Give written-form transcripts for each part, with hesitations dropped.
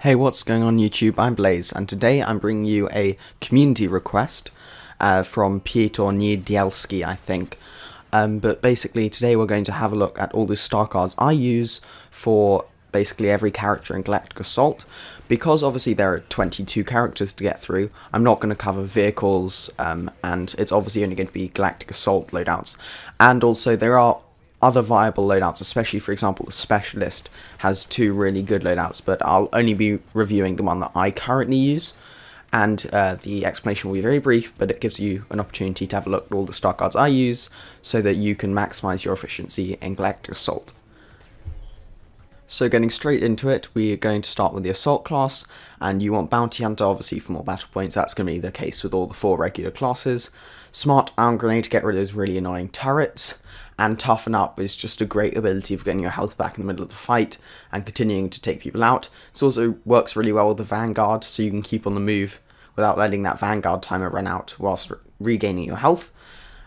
Hey, what's going on YouTube? I'm Blaze, and today I'm bringing you a community request from Piotr Niedzielski, I think. But basically today we're going to have a look at all the star cards I use for basically every character in Galactic Assault. Because obviously there are 22 characters to get through, I'm not going to cover vehicles, and it's obviously only going to be Galactic Assault loadouts. And also there are other viable loadouts, especially for example the Specialist has two really good loadouts, but I'll only be reviewing the one that I currently use, and the explanation will be very brief, but it gives you an opportunity to have a look at all the star cards I use so that you can maximize your efficiency in Galactic Assault. So getting straight into it, we are going to start with the Assault class, and you want Bounty Hunter obviously for more battle points. That's going to be the case with all the 4 regular classes. Smart Arm Grenade to get rid of those really annoying turrets, and Toughen Up is just a great ability for getting your health back in the middle of the fight and continuing to take people out. It also works really well with the Vanguard, so you can keep on the move without letting that Vanguard timer run out whilst regaining your health.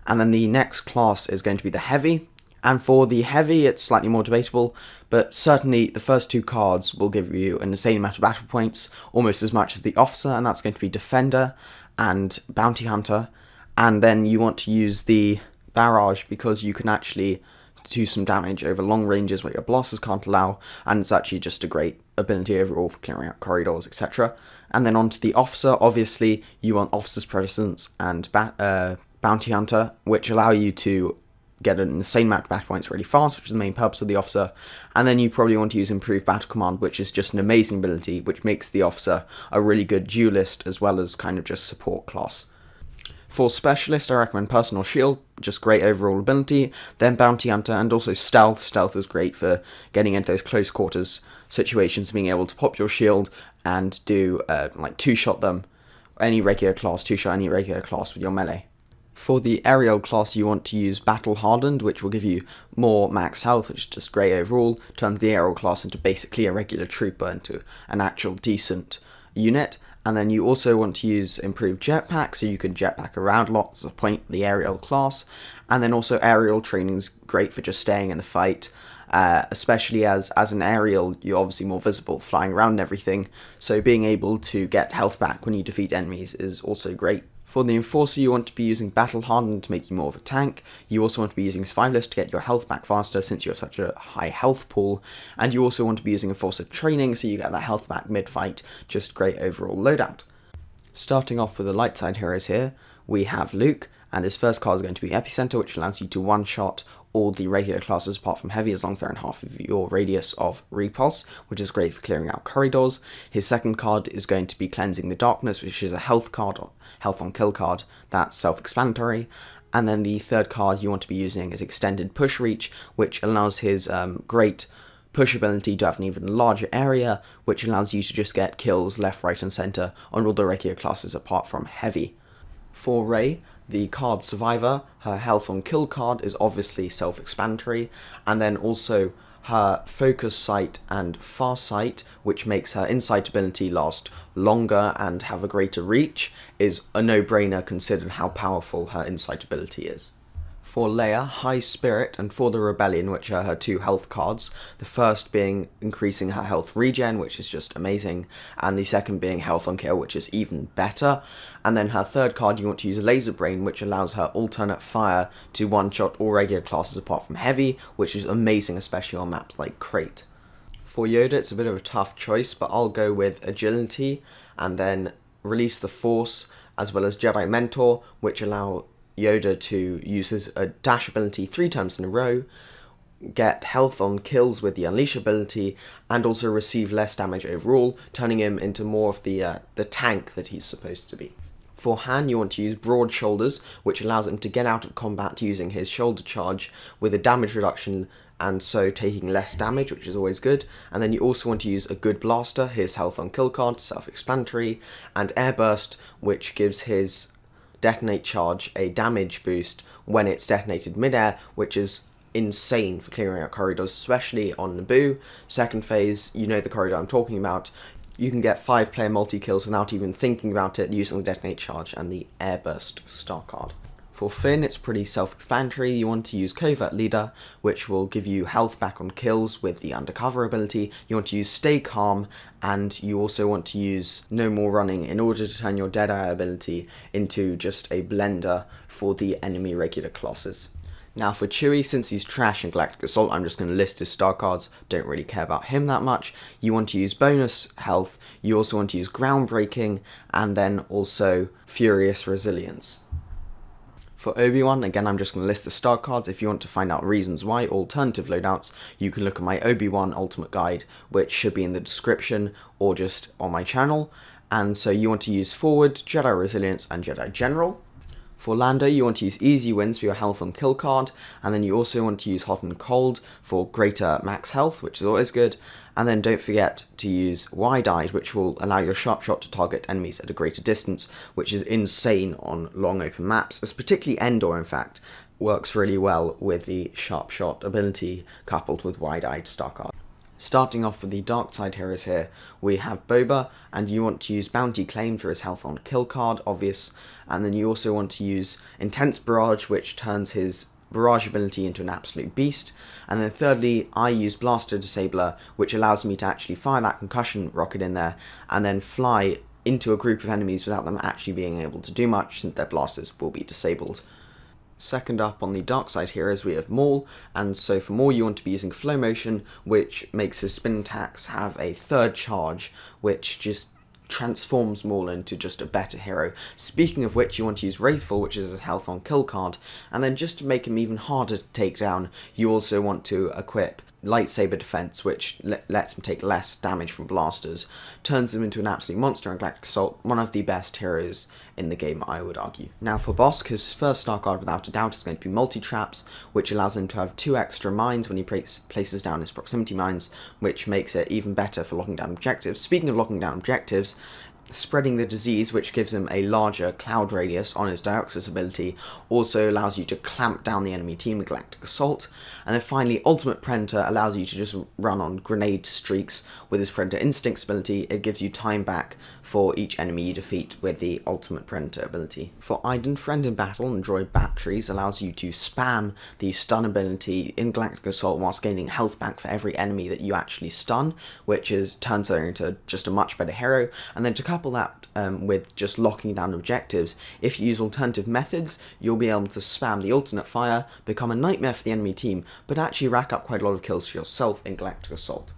And then the next class is going to be the Heavy. And for the Heavy, it's slightly more debatable, but certainly the first 2 cards will give you an insane amount of battle points, almost as much as the Officer, and that's going to be Defender and Bounty Hunter. And then you want to use the Barrage because you can actually do some damage over long ranges where your blasters can't allow, and it's actually just a great ability overall for clearing out corridors, etc. And then onto the Officer, obviously you want Officer's Presence and Bounty Hunter, which allow you to get an insane amount of battle points really fast, which is the main purpose of the Officer. And then you probably want to use Improved Battle Command, which is just an amazing ability, which makes the Officer a really good duelist as well as kind of just support class. For Specialist, I recommend Personal Shield, just great overall ability, then Bounty Hunter, and also Stealth. Stealth is great for getting into those close quarters situations, being able to pop your shield and do, like, 2-shot them, any regular class, 2-shot any regular class with your melee. For the Aerial class, you want to use Battle Hardened, which will give you more max health, which is just great overall, turns the Aerial class into basically a regular trooper, into an actual decent unit. And then you also want to use Improved Jetpack, so you can jetpack around lots of point the Aerial class. And then also Aerial training is great for just staying in the fight, especially as an Aerial, you're obviously more visible, flying around and everything, so being able to get health back when you defeat enemies is also great. For the Enforcer, you want to be using Battle Hardened to make you more of a tank. You also want to be using Survivalist to get your health back faster since you have such a high health pool. And you also want to be using Enforcer Training so you get that health back mid-fight. Just great overall loadout. Starting off with the light side heroes here, we have Luke, and his first card is going to be Epicenter, which allows you to one-shot all the regular classes apart from Heavy as long as they're in half of your radius of repulse, which is great for clearing out corridors. His second card is going to be Cleansing the Darkness, which is a health card, or health on kill card, that's self-explanatory. And then the third card you want to be using is Extended Push Reach, which allows his great push ability to have an even larger area, which allows you to just get kills left, right and centre on all the regular classes apart from Heavy. For Rey, the card Survivor, her health on kill card is obviously self-explanatory, and then also her Focus Sight and Fast Sight, which makes her insight ability last longer and have a greater reach, is a no-brainer considering how powerful her insight ability is. For Leia, High Spirit, and for the Rebellion, which are her 2 health cards, the first being increasing her health regen, which is just amazing, and the second being health on kill, which is even better. And then her third card, you want to use Laser Brain, which allows her alternate fire to one-shot all regular classes apart from Heavy, which is amazing, especially on maps like Crate. For Yoda, it's a bit of a tough choice, but I'll go with Agility, and then Release the Force, as well as Jedi Mentor, which allow Yoda to use his dash ability 3 times in a row, get health on kills with the Unleash ability, and also receive less damage overall, turning him into more of the tank that he's supposed to be. For Han, you want to use Broad Shoulders, which allows him to get out of combat using his shoulder charge with a damage reduction, and so taking less damage, which is always good. And then you also want to use a Good Blaster, his health on kill card, self-explanatory, and Airburst, which gives his Detonate charge a damage boost when it's detonated mid-air, which is insane for clearing out corridors, especially on Naboo. Second phase, you know the corridor I'm talking about. You can get 5-player multi-kills without even thinking about it using the Detonate charge and the Airburst star card. For Finn, it's pretty self-explanatory. You want to use Covert Leader, which will give you health back on kills with the Undercover ability. You want to use Stay Calm, and you also want to use No More Running in order to turn your Deadeye ability into just a blender for the enemy regular classes. Now for Chewie, since he's trash in Galactic Assault, I'm just going to list his star cards, don't really care about him that much. You want to use bonus health, you also want to use groundbreaking, and then also Furious Resilience. For Obi-Wan, again I'm just going to list the star cards. If you want to find out reasons why, alternative loadouts, you can look at my Obi-Wan Ultimate Guide, which should be in the description or just on my channel. And so you want to use Forward, Jedi Resilience, and Jedi General. For Lando, you want to use Easy Wins for your health on kill card, and then you also want to use Hot and Cold for greater max health, which is always good. And then don't forget to use Wide-Eyed, which will allow your Sharp Shot to target enemies at a greater distance, which is insane on long open maps. It's particularly Endor, in fact, works really well with the Sharp Shot ability coupled with Wide-Eyed star card. Starting off with the dark side heroes here, we have Boba, and you want to use Bounty Claim for his health on kill card, obvious, and then you also want to use Intense Barrage, which turns his barrage ability into an absolute beast, and then thirdly, I use Blaster Disabler, which allows me to actually fire that concussion rocket in there, and then fly into a group of enemies without them actually being able to do much, since their blasters will be disabled. Second up on the dark side heroes, we have Maul, and so for Maul you want to be using Flow Motion, which makes his spin attacks have a third charge, which just transforms Maul into just a better hero. Speaking of which, you want to use Wraithful, which is a health on kill card, and then just to make him even harder to take down, you also want to equip Lightsaber Defense, which lets him take less damage from blasters, turns him into an absolute monster in Galactic Assault, one of the best heroes in the game, I would argue. Now for Bosk, his first star card without a doubt is going to be Multi-Traps, which allows him to have 2 extra mines when he places down his proximity mines, which makes it even better for locking down objectives. Speaking of locking down objectives, Spreading the Disease, which gives him a larger cloud radius on his Dioxis ability, also allows you to clamp down the enemy team in Galactic Assault. And then finally, Ultimate Predator allows you to just run on grenade streaks with his Predator Instincts ability. It gives you time back for each enemy you defeat with the Ultimate Predator ability. For Iden, Friend in Battle and Droid Batteries allows you to spam the stun ability in Galactic Assault whilst gaining health back for every enemy that you actually stun, which turns her into just a much better hero. And then to couple that with just locking down objectives, if you use alternative methods, you'll be able to spam the alternate fire, become a nightmare for the enemy team, but actually rack up quite a lot of kills for yourself in Galactic Assault.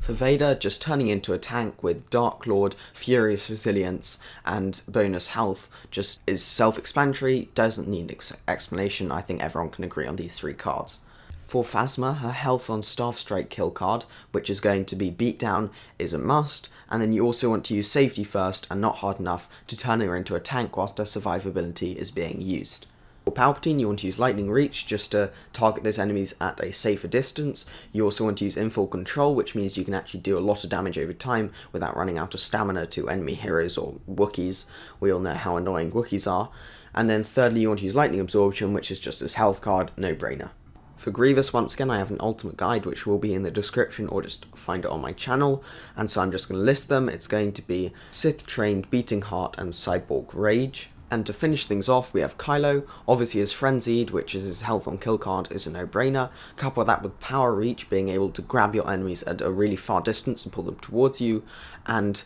For Vader, just turning into a tank with Dark Lord, Furious Resilience, and bonus health just is self-explanatory, doesn't need explanation. I think everyone can agree on these 3 cards. For Phasma, her health on Staff Strike kill card, which is going to be Beatdown, is a must, and then you also want to use Safety First and Not Hard Enough to turn her into a tank whilst her survivability is being used. For Palpatine, you want to use Lightning Reach just to target those enemies at a safer distance. You also want to use In Full Control, which means you can actually do a lot of damage over time without running out of stamina to enemy heroes or Wookiees. We all know how annoying Wookiees are. And then thirdly, you want to use Lightning Absorption, which is just his health card, no brainer. For Grievous, once again, I have an ultimate guide which will be in the description or just find it on my channel, and so I'm just going to list them. It's going to be Sith Trained, Beating Heart, and Cyborg Rage. And to finish things off, we have Kylo. Obviously his Frenzied, which is his health on kill card, is a no-brainer. Couple that with Power Reach, being able to grab your enemies at a really far distance and pull them towards you, and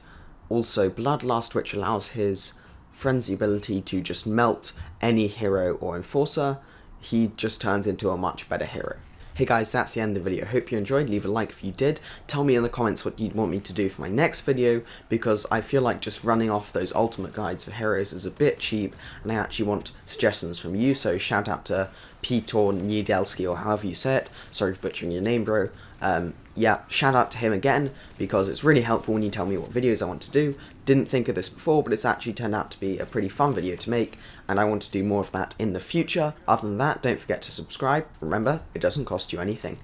also Bloodlust, which allows his Frenzy ability to just melt any hero or enforcer. He just turns into a much better hero. Hey guys, that's the end of the video. Hope you enjoyed. Leave a like if you did. Tell me in the comments what you'd want me to do for my next video, because I feel like just running off those ultimate guides for heroes is a bit cheap, and I actually want suggestions from you. So shout out to Peter Niedelski, or however you say it. Sorry for butchering your name, bro. Yeah, shout out to him again, because it's really helpful when you tell me what videos I want to do. Didn't think of this before, but it's actually turned out to be a pretty fun video to make, and I want to do more of that in the future. Other than that, don't forget to subscribe. Remember, it doesn't cost you anything.